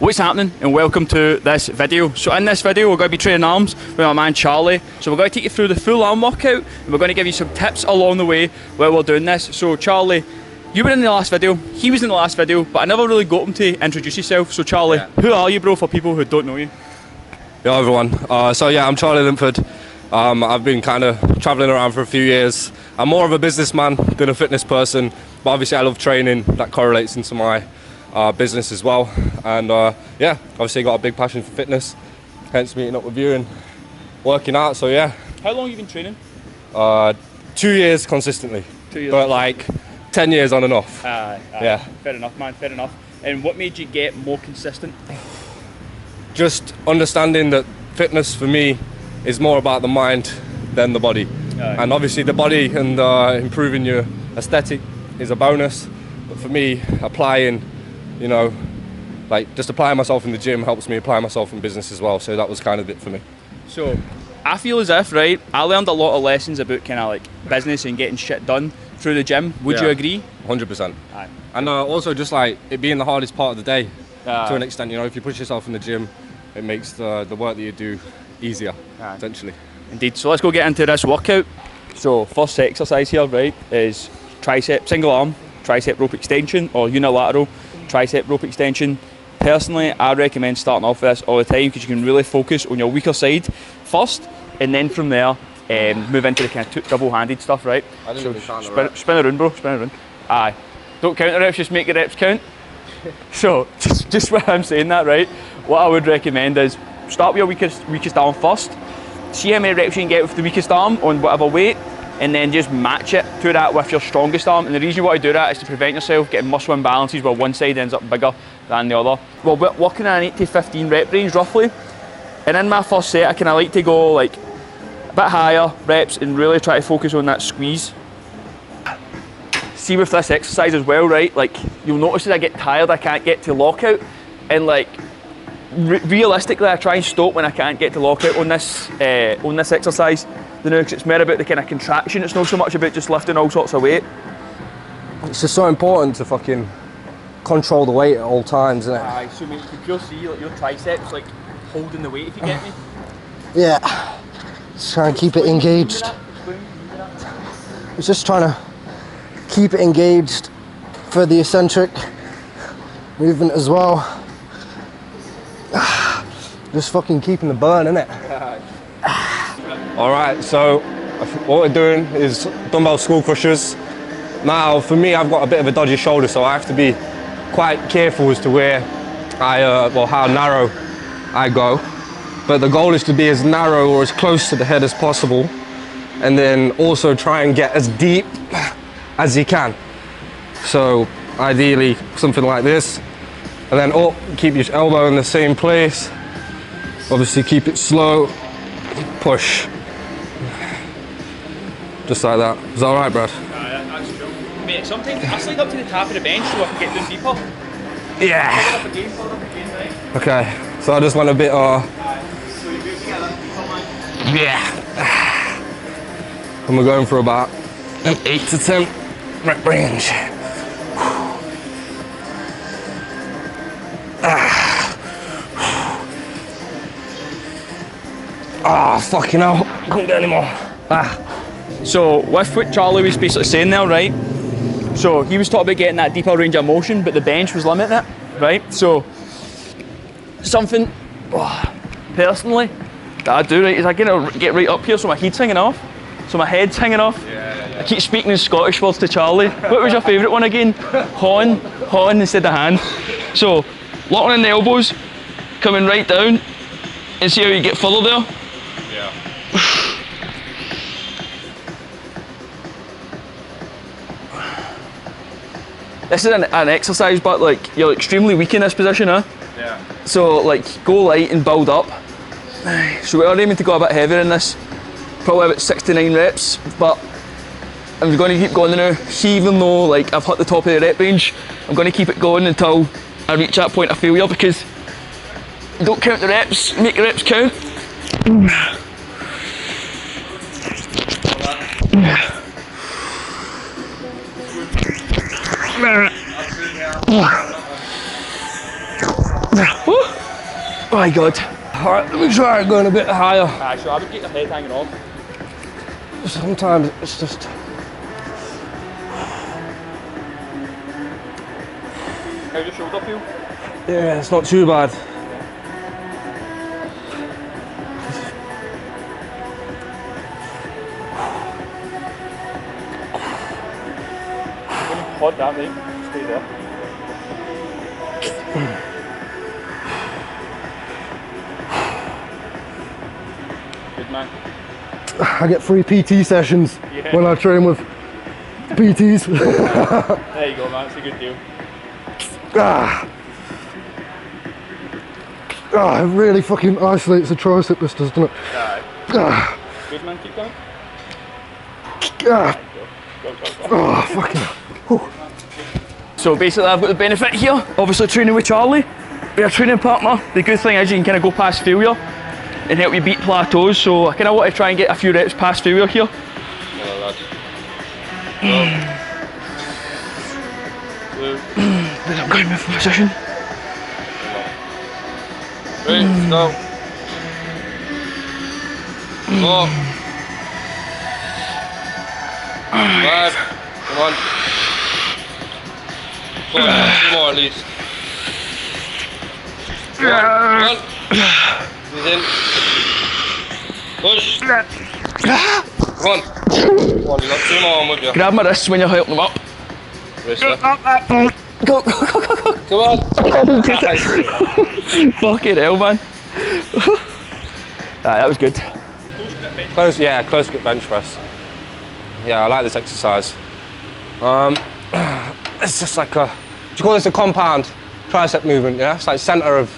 What's happening, and welcome to this video. So in this video we're going to be training arms with my man Charlie. So we're going to take you through the full arm workout, and we're going to give you some tips along the way while we're doing this. So Charlie, you were in the last video, he was in the last video, but I never really got him to introduce yourself. So Charlie, who are you, bro, for people who don't know you? Yo everyone, I'm Charlie Linford. I've been kind of travelling around for a few years. I'm more of a businessman than a fitness person, but obviously I love training. That correlates into my business as well. And obviously got a big passion for fitness, hence meeting up with you and working out. So yeah. How long have you been training? 2 years consistently. 2 years. But like 10 years on and off. Yeah. Fair enough, man, fair enough. And what made you get more consistent? Just understanding that fitness for me is more about the mind than the body. And obviously the body and improving your aesthetic is a bonus. But for me, applying, just applying myself in the gym helps me apply myself in business as well. So that was kind of it for me. So I feel as if, right, I learned a lot of lessons about kind of like business and getting shit done through the gym. Would you agree? 100%. Aye. And also just like it being the hardest part of the day to an extent. If you push yourself in the gym, it makes the work that you do easier, essentially. Indeed. So let's go get into this workout. So first exercise here, right, is tricep, single arm, tricep rope extension, or unilateral tricep rope extension. Personally, I recommend starting off with this all the time because you can really focus on your weaker side first, and then from there move into the kind of double-handed stuff, right? So spin around, bro, spin around. Aye. Don't count the reps, just make the reps count. So just when I'm saying that, right, what I would recommend is start with your weakest arm first. See how many reps you can get with the weakest arm on whatever weight, and then just match it to that with your strongest arm. And the reason you want to do that is to prevent yourself getting muscle imbalances where one side ends up bigger than the other. Well, we're working at an 8 to 15 rep range roughly. And in my first set, I kind of like to go like a bit higher reps and really try to focus on that squeeze. See with this exercise as well, right? Like you'll notice as I get tired, I can't get to lockout, and like realistically, I try and stop when I can't get to lockout on this exercise. Because it's more about the kind of contraction. It's not so much about just lifting all sorts of weight. It's just so important to fucking control the weight at all times, isn't it? Aye, so mate, you can just see like, your triceps like holding the weight, if you get me. Yeah, just trying to keep it engaged. It's just trying to keep it engaged for the eccentric movement as well. Just fucking keeping the burn, innit? Alright, so what we're doing is dumbbell skull crushers. Now, for me, I've got a bit of a dodgy shoulder, so I have to be quite careful as to where how narrow I go. But the goal is to be as narrow or as close to the head as possible, and then also try and get as deep as you can. So ideally something like this, and then keep your elbow in the same place. Obviously keep it slow, push. Just like that. Is that alright, Brad? That's cool. Mate, sometimes I slide up to the top of the bench so I can get down deeper. Yeah. Hold up again, right? Okay, so I just want a bit and we're going for about an 8 to 10 rep range. Fucking hell, couldn't get any more. So with what Charlie was basically saying there, right? So he was talking about getting that deeper range of motion, but the bench was limiting it, right? So something personally that I do, right, is I get right up here so my head's hanging off. So my head's hanging off. Yeah. I keep speaking in Scottish words to Charlie. What was your favourite one again? Hon instead of hand. So locking in the elbows, coming right down, and see how you get further there. Yeah. This is an exercise, but like you're extremely weak in this position, huh? Yeah. So like go light and build up. So we're aiming to go a bit heavier in this, probably about 6 to 9 reps, but I'm going to keep going now. See, even though like I've hit the top of the rep range, I'm going to keep it going until I reach that point of failure, because you don't count the reps, make the reps count. Woo. Oh my god. Alright, let me try going a bit higher. So I would get your head hanging off. Sometimes it's just... How's your shoulder feel? Yeah, it's not too bad. Hold that, mate. Stay there. Good man. I get free PT sessions when I train with PTs. There you go, man. It's a good deal. It really fucking isolates the tricep, this does, doesn't it? Good man, keep going. Fucking hell. So basically I've got the benefit here, obviously training with Charlie, our training partner. The good thing is you can kind of go past failure and help you beat plateaus, so I kind of want to try and get a few reps past failure here. I'm going with position. Ready, go. 4. 5. Come on. 4, 2 more at least. Come on. Breathe in. Push. Come on. Come on, you got 2 more on with you. Grab my wrists when you're helping them up. Wristler. Go. Come on. Fucking hell, man. That was good. Close grip bench press. Yeah, I like this exercise. It's just like a, do you call this a compound tricep movement, yeah? It's like center of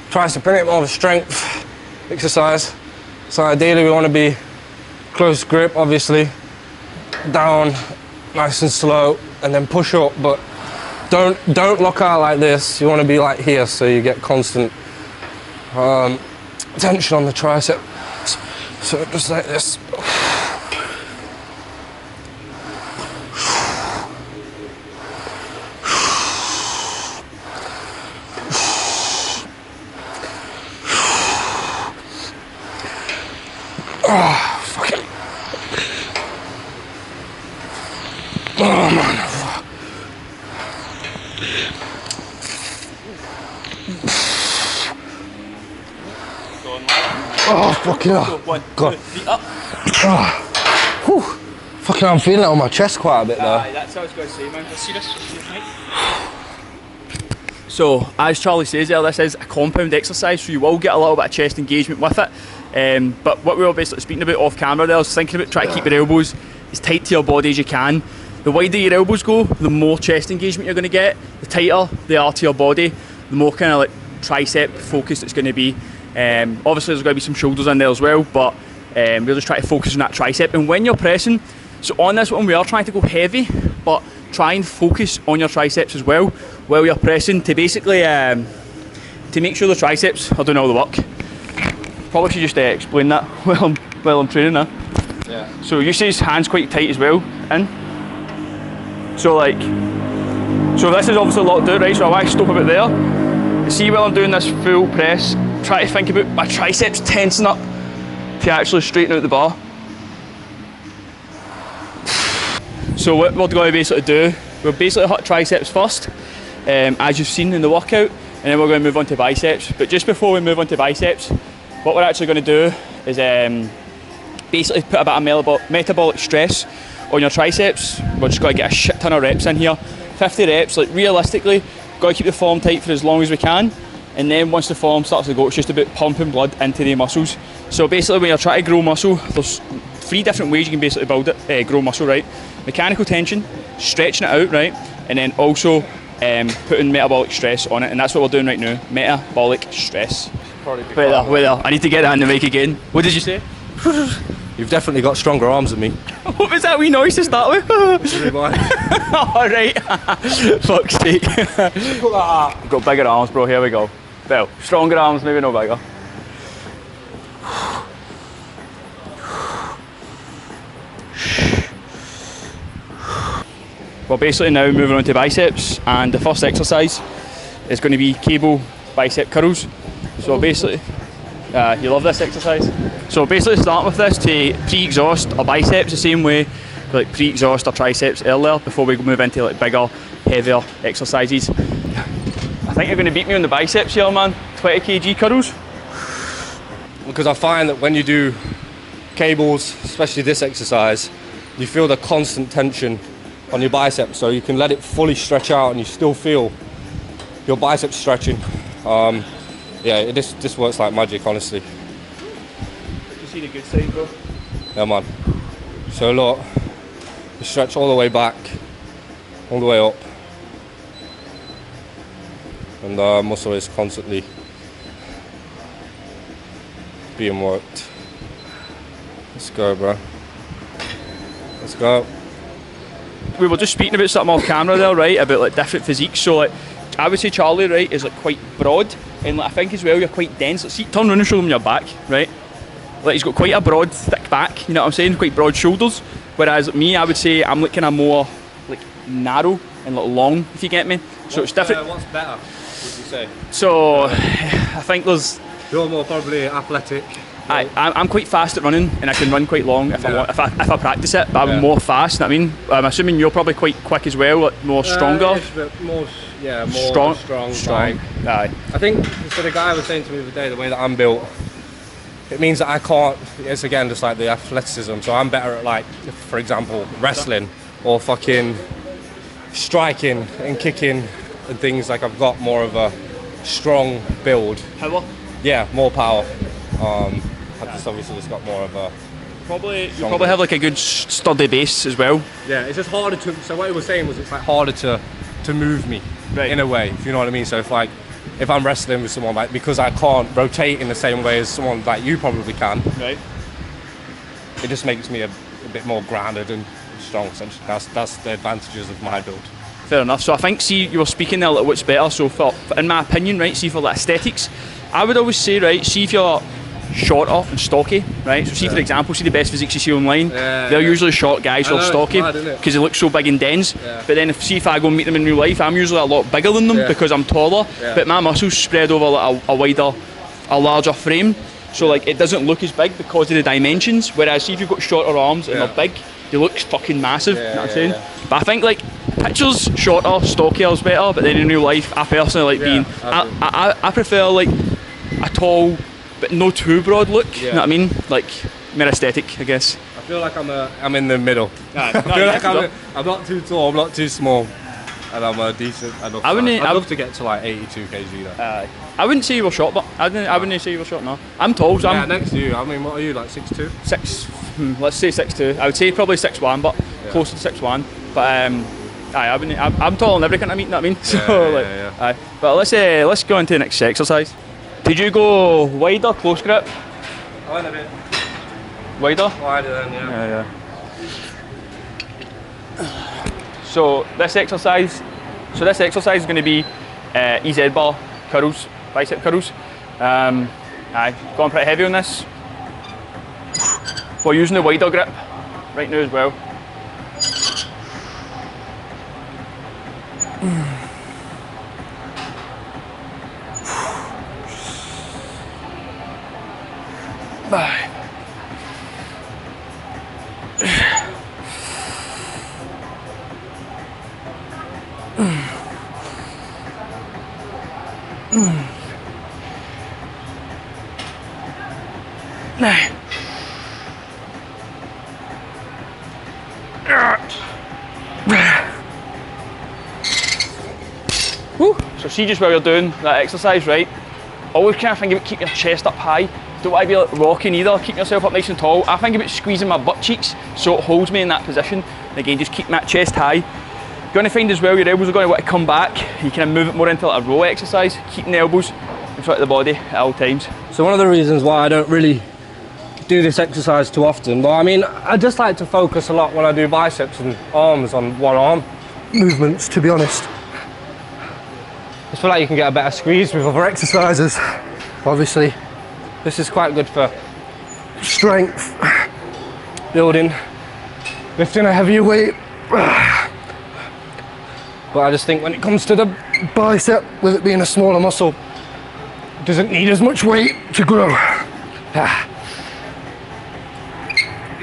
tricep, bring it more of a strength exercise. So ideally we want to be close grip, obviously, down, nice and slow, and then push up, but don't lock out like this. You want to be like here, so you get constant tension on the tricep. So just like this. Oh, fucking. Oh, man. Oh, fucking hell. God. Fucking I'm feeling it on my chest quite a bit though. That's what I was going to say, man. Let's see this. So, as Charlie says there, this is a compound exercise, so you will get a little bit of chest engagement with it. But what we were basically speaking about off camera there, I was thinking about trying to keep your elbows as tight to your body as you can. The wider your elbows go, the more chest engagement you're going to get. The tighter they are to your body, the more kind of like tricep focused it's going to be. Obviously there's going to be some shoulders in there as well, but we're just trying to focus on that tricep. And when you're pressing, so on this one we are trying to go heavy, but try and focus on your triceps as well while you're pressing to basically to make sure the triceps are doing all the work. Probably should just explain that while I'm training now. Yeah. So you see his hands quite tight as well, in. So this is obviously locked out, right? So I want to stop about there. You see while I'm doing this full press, try to think about my triceps tensing up to actually straighten out the bar. So what we're going to basically do, we'll basically hit triceps first, as you've seen in the workout, and then we're going to move on to biceps. But just before we move on to biceps, what we're actually going to do is basically put a bit of metabolic stress on your triceps. We're just going to get a shit ton of reps in here. 50 reps, like realistically, got to keep the form tight for as long as we can. And then once the form starts to go, it's just about pumping blood into the muscles. So basically when you're trying to grow muscle, there's 3 different ways you can basically build it, grow muscle, right? Mechanical tension, stretching it out, right? And then also putting metabolic stress on it. And that's what we're doing right now, metabolic stress. Wait there, I need to get that in the mic again. What did you say? You've definitely got stronger arms than me. What was that wee noise to start with? Alright. Fuck's sake. I've got bigger arms, bro, here we go. Well, stronger arms, maybe no bigger. Well, basically now moving on to biceps, and the first exercise is going to be cable bicep curls. So basically, you love this exercise. So basically start with this to pre-exhaust our biceps the same way, like pre-exhaust our triceps earlier before we move into like bigger, heavier exercises. I think you're going to beat me on the biceps here, man. 20 kg curls. Because I find that when you do cables, especially this exercise, you feel the constant tension on your biceps, so you can let it fully stretch out and you still feel your biceps stretching. Yeah, this works like magic, honestly. You see the good side, bro? Yeah, man. So look, you stretch all the way back, all the way up, and the muscle is constantly being worked. Let's go, bro. Let's go. We were just speaking about something off camera there, right? About like different physiques. So like, I would say Charlie, right, is like quite broad, and like, I think as well you're quite dense. Like, see, turn around and show him your back, right? Like he's got quite a broad, thick back. You know what I'm saying? Quite broad shoulders. Whereas me, I would say I'm like kind of more like narrow and like long, if you get me. So it's different. What's better, would you say? So I think there's. You're more probably athletic. I'm quite fast at running, and I can run quite long if I want, if I practice it. But I'm more fast. I mean, I'm assuming you're probably quite quick as well, like more stronger. More strong. Strong. Aye. I think so. The guy was saying to me the other day, the way that I'm built, it means that I can't. It's again just like the athleticism. So I'm better at, like, for example, wrestling or fucking striking and kicking and things. Like I've got more of a strong build. Power. Yeah, more power. I've just got more of a. You probably have like a good sturdy base as well. Yeah, it's just harder to. So what he was saying was it's like harder to move me, right, in a way, if you know what I mean. So if I'm wrestling with someone, like, because I can't rotate in the same way as someone like you probably can, right, it just makes me a bit more grounded and strong. Essentially, that's the advantages of my build. Fair enough. So I think, see, you were speaking there, like, what's better. So in my opinion, right, see, for the aesthetics, I would always say, right, see if you're shorter and stocky, right? So see, for example, see the best physiques you see online, they're usually short guys or stocky because they look so big and dense. But then if I go and meet them in real life, I'm usually a lot bigger than them because I'm taller, but my muscles spread over like a larger frame, so like it doesn't look as big because of the dimensions. Whereas see if you've got shorter arms and they're big, they look fucking massive. You know what I'm saying? But I think like pictures shorter, stockier is better, but then in real life, I personally like being. I prefer like a tall but no too broad look. You know what I mean? Like more aesthetic, I guess. I feel like I'm in the middle. I feel like I'm not too tall, I'm not too small, and I'm a decent. I'd love to get to like 82 kg though. I wouldn't say you were short, but I wouldn't say you were short. No, I'm tall. So I'm next to you. I mean, what are you, like 6'2"? Let's say 6'2". I would say probably 6'1", but close to 6'1". But I'm tall in every kind of meet. You know what I mean? So But let's go into the next exercise. Did you go wider, close grip? I went a bit wider. Wider then, yeah. So this exercise is going to be EZ bar curls, bicep curls. Going pretty heavy on this. We're using the wider grip right now as well. So see just while you're doing that exercise, right? Always kind of think about keeping your chest up high. Don't want to be like rocking either, keep yourself up nice and tall. I think about squeezing my butt cheeks so it holds me in that position. And again, just keep that chest high. You're going to find as well your elbows are going to want to come back. You kind of move it more into like a row exercise, keeping the elbows in front of the body at all times. So one of the reasons why I don't really do this exercise too often, but I mean, I just like to focus a lot when I do biceps and arms on one arm movements, to be honest. I feel like you can get a better squeeze with other exercises. Obviously, this is quite good for strength, building, lifting a heavier weight. But I just think when it comes to the bicep, with it being a smaller muscle, doesn't need as much weight to grow. Did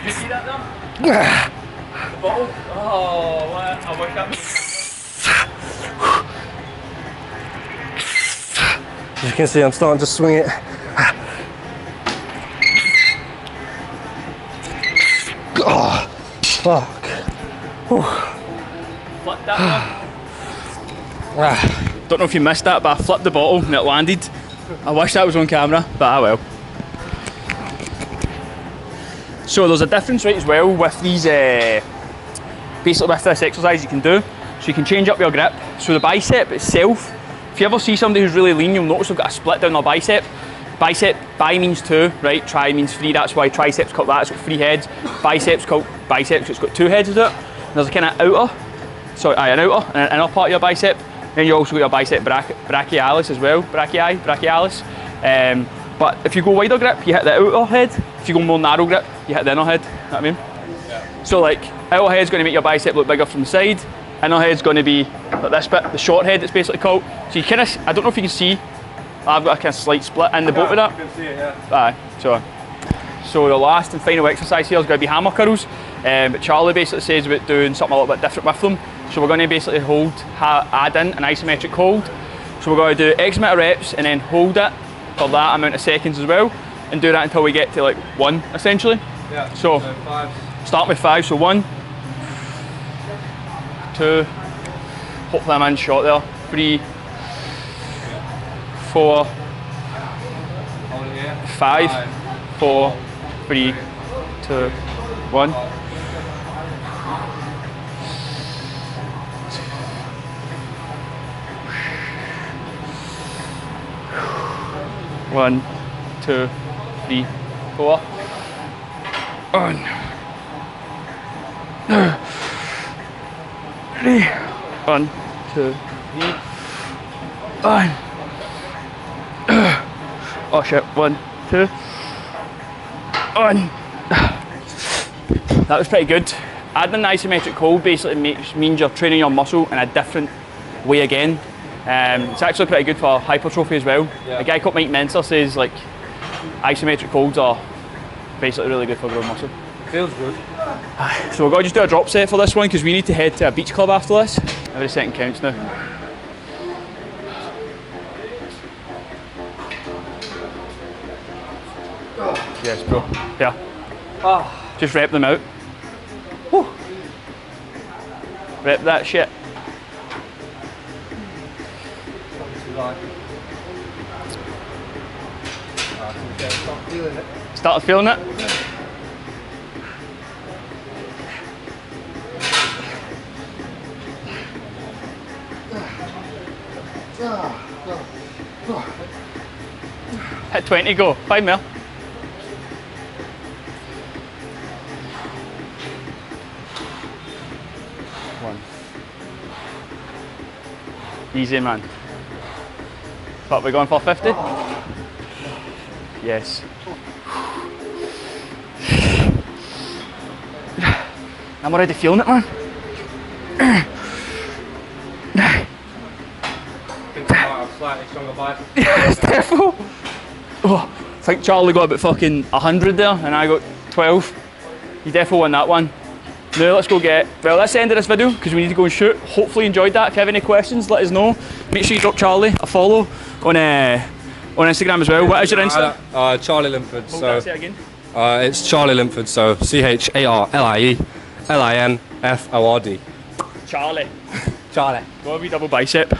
you see that there? The bottle? Oh, what? I wish that was... As you can see, I'm starting to swing it. Oh, fuck. Flip that one. Don't know if you missed that, but I flipped the bottle and it landed. I wish that was on camera, but ah well. So there's a difference, right, as well with these, basically with this exercise you can do. So you can change up your grip. So the bicep itself, if you ever see somebody who's really lean, you'll notice they've got a split down their bicep. Bicep, bi means 2, right? Tri means 3, that's why triceps called that, it's got 3 heads. Biceps called biceps, it's got 2 heads to it. And there's a kind of outer, an outer and an inner part of your bicep. Then you also got your bicep brachialis as well, brachialis. But if you go wider grip, you hit the outer head. If you go more narrow grip, you hit the inner head, you know what I mean? Yeah. So like, outer head's going to make your bicep look bigger from the side. Inner head's going to be like this bit, the short head it's basically called. So you kind of, I don't know if you can see, I've got a kind of slight split in the boat with that. You can see it, yeah. Aye, so the last and final exercise here is going to be hammer curls. But Charlie basically says about doing something a little bit different with them. So we're going to basically add in an isometric hold. So we're going to do X amount of reps and then hold it for that amount of seconds as well. And do that until we get to like 1 essentially. Yeah. So 5. Start with 5, so 1, 2, hopefully I'm in shot there, 3, 4, 5, 4, 3, 2, 1. 1, 2, 3, 4. 1, 3. 1, 2, 3. 1. Oh shit. 1, 2. 1. That was pretty good. Adding an isometric hold basically means you're training your muscle in a different way again. It's actually pretty good for hypertrophy as well. Yeah. A guy called Mike Menser says like isometric holds are basically really good for growing muscle. Feels good. So we're going to just do a drop set for this one because we need to head to a beach club after this. Every second counts now. Yes, bro. Yeah. Just rep them out. Woo. Rep that shit. Started feeling it? Hit 20, go. 5 mil. Easy, man. What, we're going for 50? Yes. I'm already feeling it, man. Slightly stronger bicep. Yes, defo. Oh, I think Charlie got about fucking 100 there and I got 12. You defo won that one. Now let's go get, well, that's the end of this video because we need to go and shoot. Hopefully you enjoyed that. If you have any questions, let us know. Make sure you drop Charlie a follow on Instagram as well. What is your Insta? Charlie Linford. So say it again. It's Charlie Linford, so CHARLIE LINFORD. Charlie. Charlie. Go a wee double bicep.